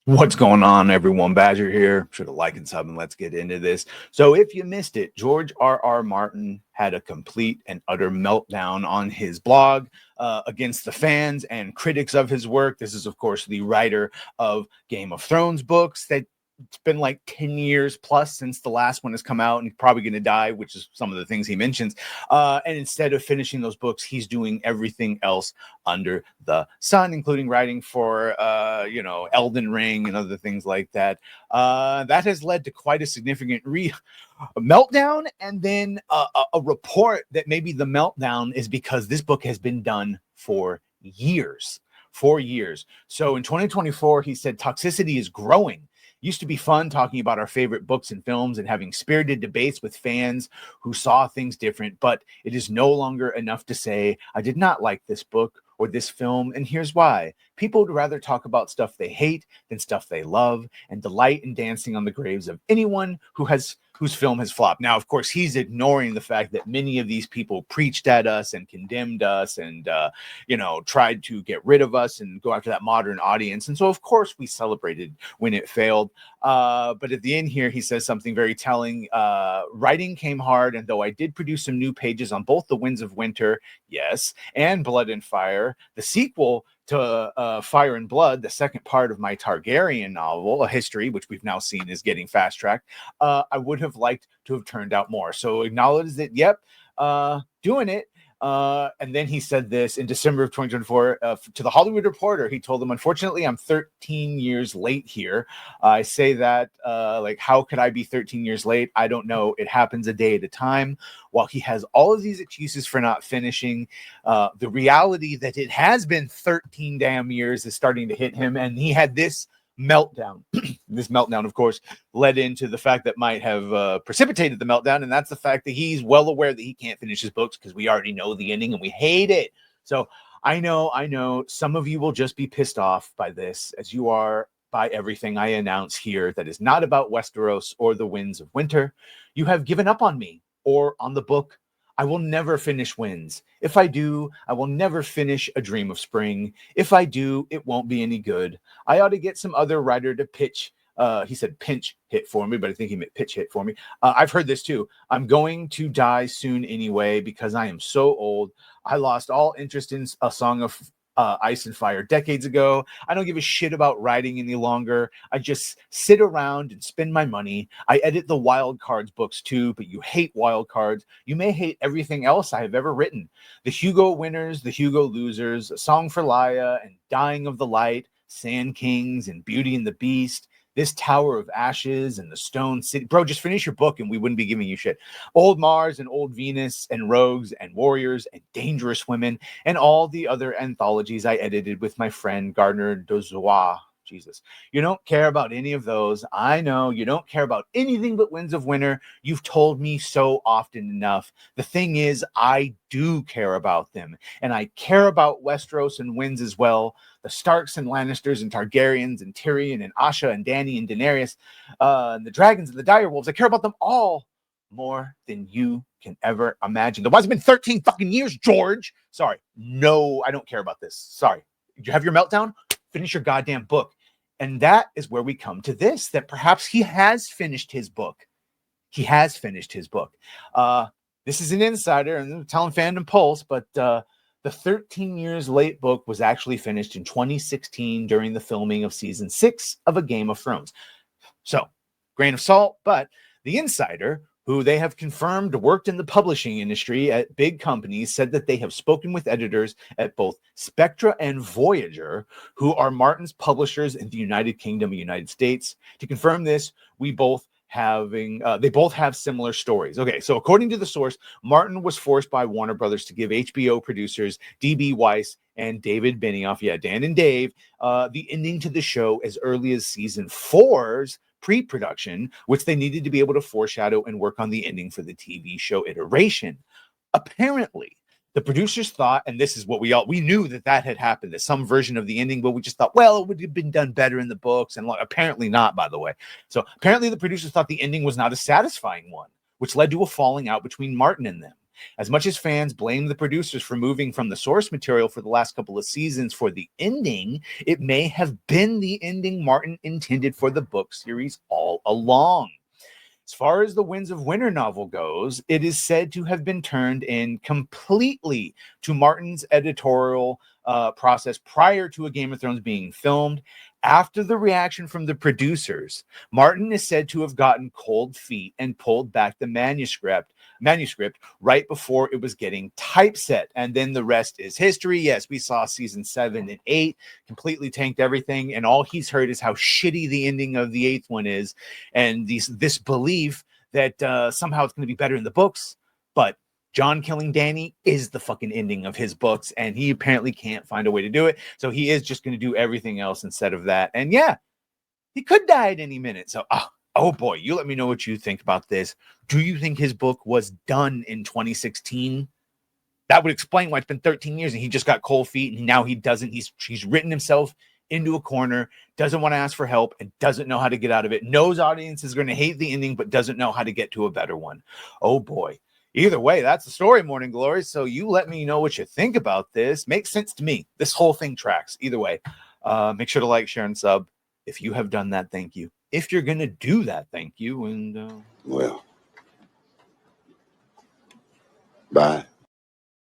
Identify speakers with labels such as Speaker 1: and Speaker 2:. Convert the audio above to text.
Speaker 1: What's going on, everyone? Badger here. Should have liked and sub, and let's get into this. So, if you missed it, George R. Martin had a complete and utter meltdown on his blog against the fans and critics of his work. This is, of course, the writer of Game of Thrones books that it's been like 10 years plus since the last one has come out, and he's probably going to die, which is some of the things he mentions. And instead of finishing those books, he's doing everything else under the sun, including writing for, Elden Ring and other things like that. That has led to quite a significant meltdown, and then a report that maybe the meltdown is because this book has been done for years. 4 years. So in 2024, he said toxicity is growing. Used to be fun talking about our favorite books and films and having spirited debates with fans who saw things different, but it is no longer enough to say, I did not like this book or this film, and here's why. People would rather talk about stuff they hate than stuff they love, and delight in dancing on the graves of anyone whose film has flopped. Now, of course, he's ignoring the fact that many of these people preached at us and condemned us and, tried to get rid of us and go after that modern audience. And so, of course, we celebrated when it failed. But at the end here, he says something very telling. Writing came hard, and though I did produce some new pages on both The Winds of Winter, yes, and Blood and Fire, the sequel to Fire and Blood, the second part of my Targaryen novel, A History, which we've now seen is getting fast-tracked, I would have liked to have turned out more. So acknowledge that, yep, doing it. And then he said this in December of 2024 to the Hollywood Reporter. He told them, unfortunately, I'm 13 years late here. I say that how could I be 13 years late? I don't know. It happens a day at a time. While he has all of these excuses for not finishing, the reality that it has been 13 damn years is starting to hit him. And he had this meltdown. This meltdown, of course, led into the fact that might have precipitated the meltdown, and that's the fact that he's well aware that he can't finish his books because we already know the ending and we hate it. So I know some of you will just be pissed off by this, as you are by everything I announce here that is not about Westeros or the Winds of Winter. You have given up on me or on the book. I will never finish Winds. If I do, I will never finish A Dream of Spring. If I do, it won't be any good. I ought to get some other writer to pitch. He said pinch hit for me, but I think he meant pitch hit for me. I've heard this too. I'm going to die soon anyway because I am so old. I lost all interest in A Song of Ice and Fire decades ago. I don't give a shit about writing any longer. I just sit around and spend my money. I edit the Wild Cards books too, but you hate Wild Cards. You may hate everything else I have ever written. The Hugo winners, the Hugo losers, A Song for Laia and Dying of the Light, Sand Kings and Beauty and the Beast, This Tower of Ashes and The Stone City. Bro, just finish your book and we wouldn't be giving you shit. Old Mars and Old Venus and Rogues and Warriors and Dangerous Women and all the other anthologies I edited with my friend Gardner Dozois. Jesus. You don't care about any of those. I know you don't care about anything but Winds of Winter. You've told me so often enough. The thing is, I do care about them. And I care about Westeros and Winds as well. The Starks and Lannisters and Targaryens and Tyrion and Asha and Dany and Daenerys and the dragons and the direwolves. I care about them all more than you can ever imagine. The why's it been 13 fucking years, George? Sorry. No, I don't care about this. Sorry. Did you have your meltdown? Finish your goddamn book. And that is where we come to this, that perhaps he has finished his book. He has finished his book. This is an insider, and I'm telling Fandom Pulse, but the 13 years late book was actually finished in 2016 during the filming of season 6 of A Game of Thrones. So, grain of salt, but the insider, who they have confirmed worked in the publishing industry at big companies, said that they have spoken with editors at both Spectra and Voyager, who are Martin's publishers in the United Kingdom and United States. To confirm this, they both have similar stories. Okay, so according to the source, Martin was forced by Warner Brothers to give HBO producers D.B. Weiss and David Benioff, Dan and Dave, the ending to the show as early as season 4's pre-production, which they needed to be able to foreshadow and work on the ending for the TV show iteration. Apparently, the producers thought, and this is what we knew that had happened, that some version of the ending, but we just thought, well, it would have been done better in the books, and apparently not, by the way. So apparently the producers thought the ending was not a satisfying one, which led to a falling out between Martin and them. As much as fans blame the producers for moving from the source material for the last couple of seasons for the ending, it may have been the ending Martin intended for the book series all along. As far as the Winds of Winter novel goes, it is said to have been turned in completely to Martin's editorial process prior to A Game of Thrones being filmed. After the reaction from the producers, Martin is said to have gotten cold feet and pulled back the manuscript right before it was getting typeset. And then the rest is history. Yes, we saw season 7 and 8 completely tanked everything. And all he's heard is how shitty the ending of the 8th one is. And this belief that somehow it's going to be better in the books. But John killing Dany is the fucking ending of his books, and he apparently can't find a way to do it. So he is just going to do everything else instead of that. And yeah, he could die at any minute. So, oh boy, you let me know what you think about this. Do you think his book was done in 2016? That would explain why it's been 13 years and he just got cold feet and now he doesn't. He's written himself into a corner, doesn't want to ask for help, and doesn't know how to get out of it. Knows audience is going to hate the ending, but doesn't know how to get to a better one. Oh boy. Either way, that's the story, Morning Glory. So you let me know what you think about this. Makes sense to me. This whole thing tracks. Either way, make sure to like, share, and sub. If you have done that, thank you. If you're going to do that, thank you. And
Speaker 2: well, bye.